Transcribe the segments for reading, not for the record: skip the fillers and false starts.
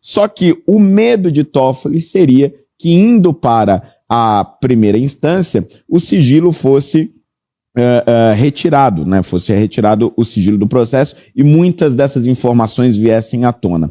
Só que o medo de Toffoli seria que, indo para a primeira instância, o sigilo fosse retirado, né? Fosse retirado o sigilo do processo e muitas dessas informações viessem à tona.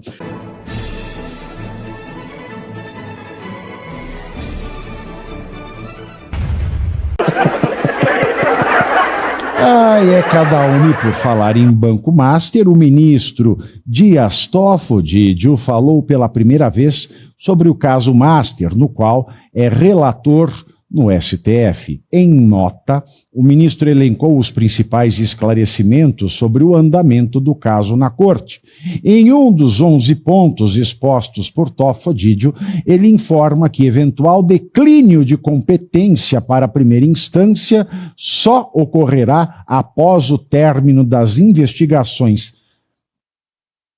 É cada um. E por falar em Banco Master, o ministro Dias Toffoli falou pela primeira vez sobre o caso Master, no qual é relator no STF. Em nota, o ministro elencou os principais esclarecimentos sobre o andamento do caso na corte. Em um dos 11 pontos expostos por Toffoli, ele informa que eventual declínio de competência para a primeira instância só ocorrerá após o término das investigações.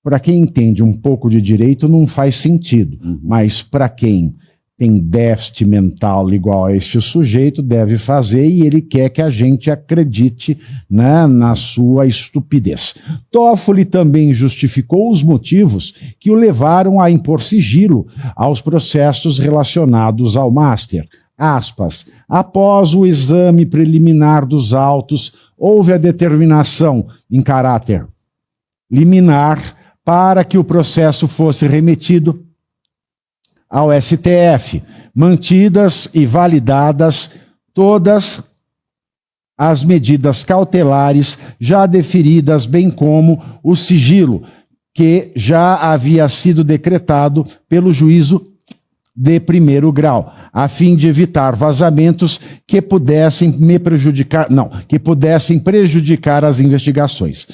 Para quem entende um pouco de direito, não faz sentido, mas para quem tem déficit mental igual a este sujeito, deve fazer, e ele quer que a gente acredite, né, na sua estupidez. Toffoli também justificou os motivos que o levaram a impor sigilo aos processos relacionados ao Master. Aspas, após o exame preliminar dos autos, houve a determinação em caráter liminar para que o processo fosse remetido ao STF, mantidas e validadas todas as medidas cautelares já deferidas, bem como o sigilo que já havia sido decretado pelo juízo de primeiro grau, a fim de evitar vazamentos que pudessem prejudicar as investigações.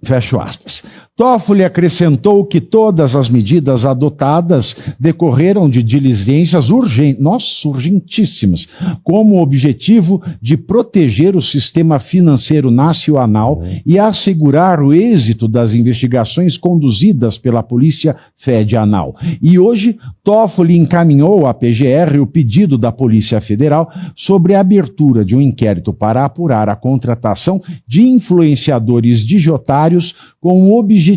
Fecho aspas. Toffoli acrescentou que todas as medidas adotadas decorreram de diligências urgentíssimas, com o objetivo de proteger o sistema financeiro nacional e assegurar o êxito das investigações conduzidas pela Polícia Federal. E hoje, Toffoli encaminhou à PGR o pedido da Polícia Federal sobre a abertura de um inquérito para apurar a contratação de influenciadores digitários com o objetivo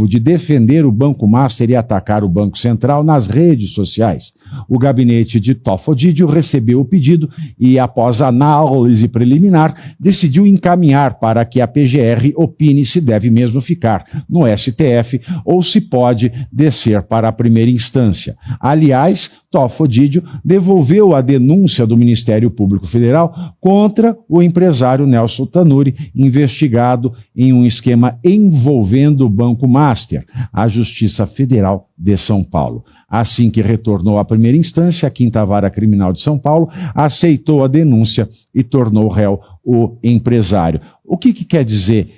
de defender o Banco Master e atacar o Banco Central nas redes sociais. O gabinete de Toffoli recebeu o pedido e, após análise preliminar, decidiu encaminhar para que a PGR opine se deve mesmo ficar no STF ou se pode descer para a primeira instância. Aliás, Toffoli devolveu a denúncia do Ministério Público Federal contra o empresário Nelson Tanuri, investigado em um esquema envolvendo o Banco Master, a Justiça Federal de São Paulo. Assim que retornou à primeira instância, a Quinta Vara Criminal de São Paulo aceitou a denúncia e tornou réu o empresário. O que quer dizer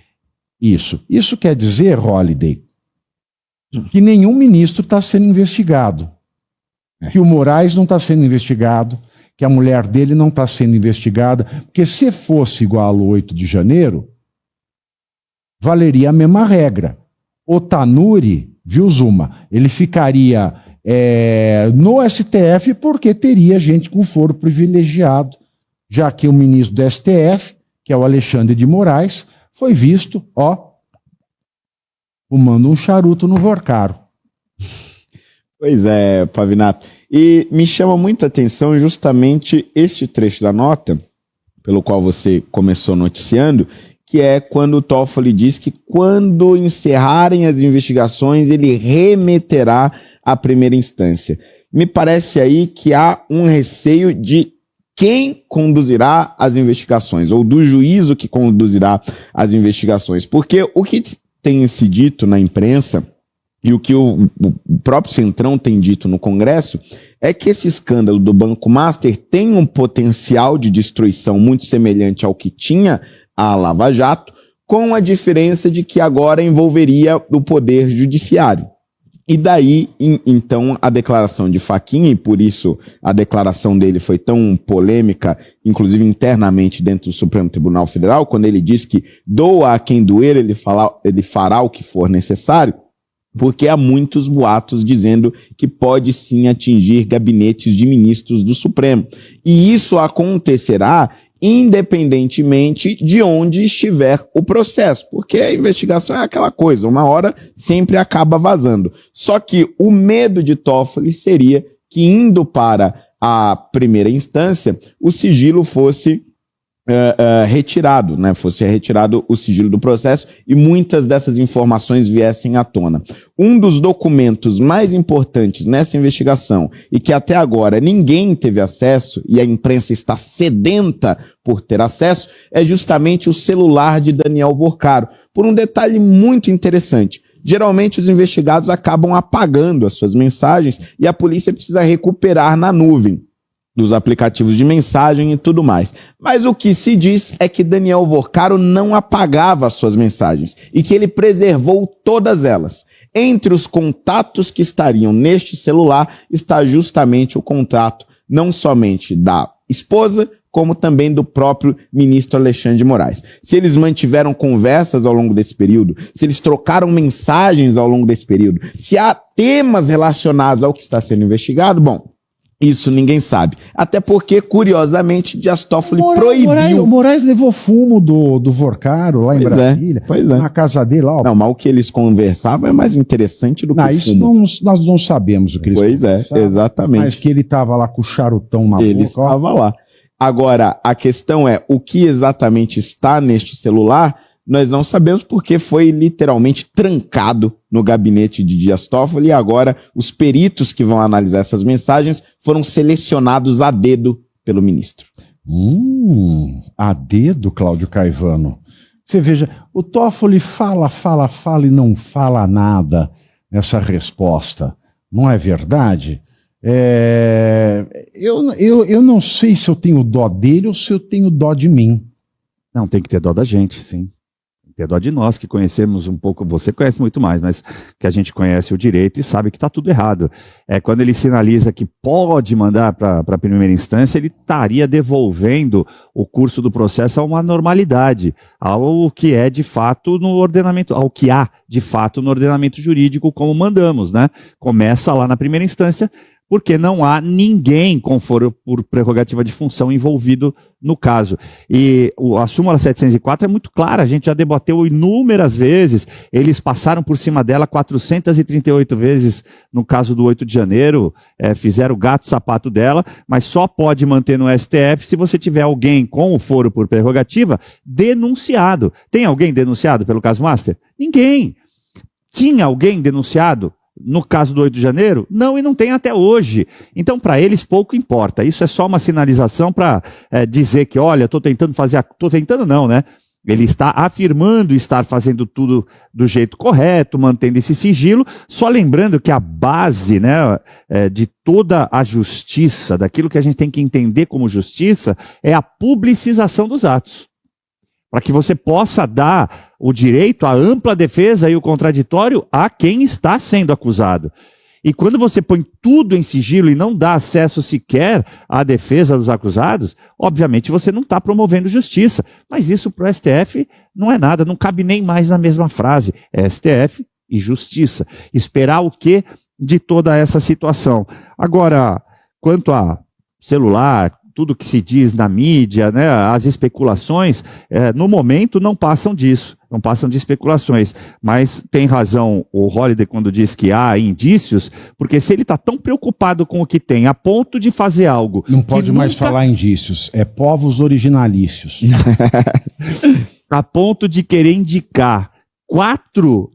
isso? Isso quer dizer, Holliday, que nenhum ministro está sendo investigado, que o Moraes não está sendo investigado, que a mulher dele não está sendo investigada, porque se fosse igual ao 8 de janeiro, valeria a mesma regra. O Tanuri, viu, Zuma, ele ficaria no STF porque teria gente com foro privilegiado, já que o ministro do STF, que é o Alexandre de Moraes, foi visto, fumando um charuto no Vorcaro. Pois é, Pavinato. E me chama muita atenção justamente este trecho da nota, pelo qual você começou noticiando, que é quando o Toffoli diz que quando encerrarem as investigações, ele remeterá à primeira instância. Me parece aí que há um receio de quem conduzirá as investigações, ou do juízo que conduzirá as investigações. Porque o que tem se dito na imprensa, e o que o próprio Centrão tem dito no Congresso, é que esse escândalo do Banco Master tem um potencial de destruição muito semelhante ao que tinha a Lava Jato, com a diferença de que agora envolveria o Poder Judiciário. E daí, então, a declaração de Fachin, e por isso a declaração dele foi tão polêmica, inclusive internamente dentro do Supremo Tribunal Federal, quando ele diz que doa a quem doer, ele fará o que for necessário, porque há muitos boatos dizendo que pode sim atingir gabinetes de ministros do Supremo. E isso acontecerá independentemente de onde estiver o processo, porque a investigação é aquela coisa, uma hora sempre acaba vazando. Só que o medo de Toffoli seria que, indo para a primeira instância, o sigilo fosse retirado, né? Fosse retirado o sigilo do processo e muitas dessas informações viessem à tona. Um dos documentos mais importantes nessa investigação e que até agora ninguém teve acesso e a imprensa está sedenta por ter acesso é justamente o celular de Daniel Vorcaro, por um detalhe muito interessante. Geralmente os investigados acabam apagando as suas mensagens e a polícia precisa recuperar na nuvem dos aplicativos de mensagem e tudo mais. Mas o que se diz é que Daniel Vorcaro não apagava as suas mensagens e que ele preservou todas elas. Entre os contatos que estariam neste celular está justamente o contato não somente da esposa, como também do próprio ministro Alexandre de Moraes. Se eles mantiveram conversas ao longo desse período, se eles trocaram mensagens ao longo desse período, se há temas relacionados ao que está sendo investigado, bom, isso ninguém sabe. Até porque, curiosamente, Dias Toffoli proibiu... O Moraes levou fumo do Vorcaro lá em Brasília, na casa dele lá. Não, mas o que eles conversavam é mais interessante do que o isso fumo. Nós não sabemos o que eles conversavam. Pois é, exatamente. Mas que ele estava lá com o charutão na boca. Ele estava lá. Agora, a questão é, o que exatamente está neste celular, nós não sabemos porque foi literalmente trancado no gabinete de Dias Toffoli e agora os peritos que vão analisar essas mensagens foram selecionados a dedo pelo ministro. A dedo, Cláudio Caivano. Você veja, o Toffoli fala e não fala nada nessa resposta. Não é verdade? Eu não sei se eu tenho dó dele ou se eu tenho dó de mim. Não, tem que ter dó da gente, sim. Tem dó de nós que conhecemos um pouco, você conhece muito mais, mas que a gente conhece o direito e sabe que está tudo errado. Quando ele sinaliza que pode mandar para a primeira instância, ele estaria devolvendo o curso do processo a uma normalidade, ao que é de fato no ordenamento, ao que há de fato no ordenamento jurídico, como mandamos, né? Começa lá na primeira instância, porque não há ninguém com foro por prerrogativa de função envolvido no caso. E a súmula 704 é muito clara, a gente já debateu inúmeras vezes, eles passaram por cima dela 438 vezes no caso do 8 de janeiro, fizeram o gato-sapato dela, mas só pode manter no STF se você tiver alguém com o foro por prerrogativa denunciado. Tem alguém denunciado pelo caso Master? Ninguém. Tinha alguém denunciado no caso do 8 de janeiro? Não, e não tem até hoje. Então, para eles, pouco importa. Isso é só uma sinalização para dizer que, olha, estou tentando fazer... Estou tentando não, né? Ele está afirmando estar fazendo tudo do jeito correto, mantendo esse sigilo, só lembrando que a base, né, de toda a justiça, daquilo que a gente tem que entender como justiça, é a publicização dos atos. Para que você possa dar o direito à ampla defesa e o contraditório a quem está sendo acusado. E quando você põe tudo em sigilo e não dá acesso sequer à defesa dos acusados, obviamente você não está promovendo justiça. Mas isso para o STF não é nada, não cabe nem mais na mesma frase. É STF e justiça. Esperar o quê de toda essa situação? Agora, quanto a celular, tudo que se diz na mídia, né, as especulações, no momento não passam disso, não passam de especulações. Mas tem razão o Holliday quando diz que há indícios, porque se ele está tão preocupado com o que tem, a ponto de fazer algo... Não pode mais falar indícios, é povos originalícios. A ponto de querer indicar 4...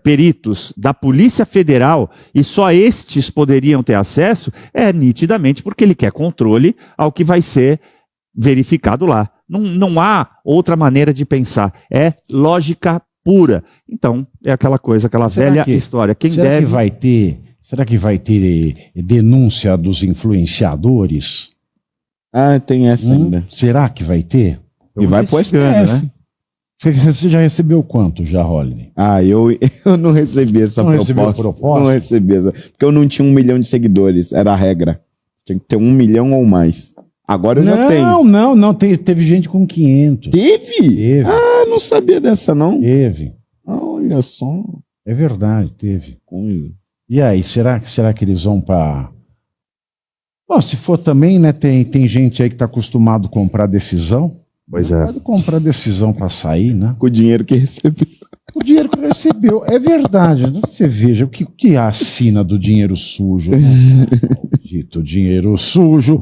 peritos da Polícia Federal e só estes poderiam ter acesso, nitidamente porque ele quer controle ao que vai ser verificado lá. Não há outra maneira de pensar. É lógica pura. Então, é aquela coisa, aquela velha história. Será que vai ter denúncia dos influenciadores? Ah, tem essa ainda. Será que vai ter? E vai pro STF, né? Você já recebeu quanto já, Holliday? Eu não recebi essa proposta. Não recebi essa. Porque eu não tinha 1 milhão de seguidores. Era a regra. Tinha que ter 1 milhão ou mais. Agora eu já tenho. Não. Teve gente com 500. Teve? Não sabia dessa, não. Teve. Olha só. É verdade, teve. Coisa. E aí, será que eles vão para Bom, se for também, né, tem gente aí que está acostumado a comprar decisão. Pois Não é. pode comprar decisão para sair, né? Com o dinheiro que recebeu. O dinheiro que recebeu. É verdade. Você veja o que assina do dinheiro sujo. Né? Maldito dinheiro sujo.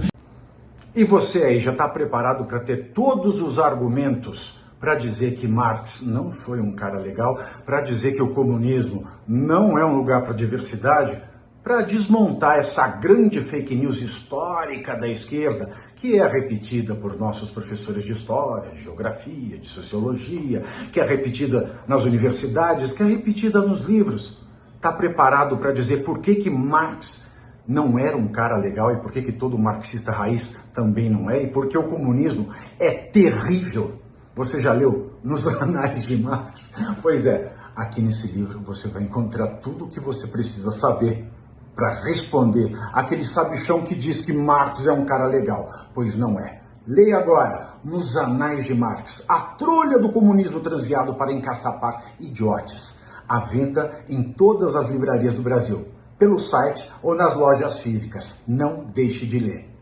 E você aí já está preparado para ter todos os argumentos para dizer que Marx não foi um cara legal, para dizer que o comunismo não é um lugar para diversidade, para desmontar essa grande fake news histórica da esquerda, que é repetida por nossos professores de história, de geografia, de sociologia, que é repetida nas universidades, que é repetida nos livros. Está preparado para dizer por que Marx não era um cara legal e por que todo marxista raiz também não é, e por que o comunismo é terrível? Você já leu Nos Anais de Marx? Pois é, aqui nesse livro você vai encontrar tudo o que você precisa saber para responder aquele sabichão que diz que Marx é um cara legal, pois não é. Leia agora Nos Anais de Marx, a trolha do comunismo transviado para encaçapar idiotes. À venda em todas as livrarias do Brasil, pelo site ou nas lojas físicas. Não deixe de ler.